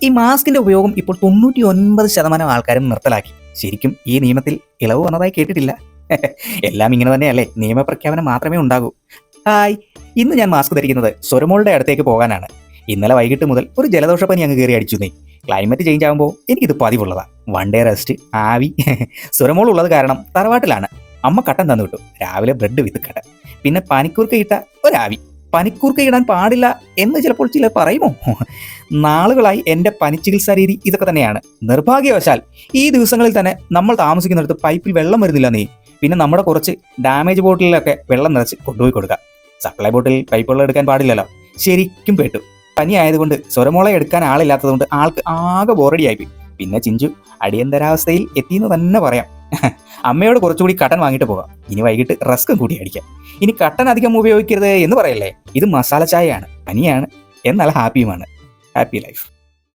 ഈ മാസ്കിന്റെ ഉപയോഗം ഇപ്പോൾ 99% ആൾക്കാരും നിർത്തലാക്കി. ശരിക്കും ഈ നിയമത്തിൽ ഇളവ് വന്നതായി കേട്ടിട്ടില്ല. എല്ലാം ഇങ്ങനെ തന്നെയല്ലേ, നിയമപ്രഖ്യാപനം മാത്രമേ ഉണ്ടാകൂ. ഹായ്, ഇന്ന് ഞാൻ മാസ്ക് ധരിക്കുന്നത് സ്വരമോളുടെ അടുത്തേക്ക് പോകാനാണ്. ഇന്നലെ വൈകിട്ട് മുതൽ ഒരു ജലദോഷപ്പനി അങ്ങ് കയറി അടിച്ചു. ക്ലൈമറ്റ് ചേഞ്ച് ആകുമ്പോൾ എനിക്കിത് പതിവുള്ളതാ. വൺ ഡേ റെസ്റ്റ്, ആവി. സ്വരമോൾ ഉള്ളത് കാരണം തറവാട്ടിലാണ്. അമ്മ കട്ടൻ തന്നു വിട്ടു, രാവിലെ ബ്രെഡ് വിത്ത് കട്ടൻ, പിന്നെ പനിക്കൂർക്ക ഇട്ട ഒരാവി. പനിക്കൂർക്ക ഇടാൻ പാടില്ല എന്ന് ചിലപ്പോൾ ചിലർ പറയുമോ? നാളുകളായി എൻ്റെ പനിച്ചികിത്സാ രീതി ഇതൊക്കെ തന്നെയാണ്. നിർഭാഗ്യവശാൽ ഈ ദിവസങ്ങളിൽ തന്നെ നമ്മൾ താമസിക്കുന്നിടത്ത് പൈപ്പിൽ വെള്ളം വരുന്നില്ല. പിന്നെ നമ്മുടെ കുറച്ച് ഡാമേജ് ബോട്ടിലൊക്കെ വെള്ളം നിറച്ച് കൊണ്ടുപോയി കൊടുക്കാം. സപ്ലൈ ബോട്ടിൽ പൈപ്പ് വെള്ളം എടുക്കാൻ പാടില്ലല്ലോ. ശരിക്കും പെട്ടു. പനി ആയതുകൊണ്ട് സ്വരമോളെ എടുക്കാൻ ആളില്ലാത്തതുകൊണ്ട് ആൾക്ക് ആകെ ബോറടിയായിപ്പോയി. പിന്നെ ചിഞ്ചു അടിയന്തരാവസ്ഥയിൽ എത്തിയെന്ന് തന്നെ പറയാം. അമ്മയോട് കുറച്ചുകൂടി കട്ടൻ വാങ്ങിയിട്ട് പോകാം. ഇനി വൈകിട്ട് റസ്കും കൂടി അടിക്കാം. ഇനി കട്ടൻ അധികം ഉപയോഗിക്കരുത് എന്ന് പറയല്ലേ. ഇത് മസാല ചായയാണ്, പനിയാണ്, എന്നാൽ ഹാപ്പിയുമാണ്. Happy life.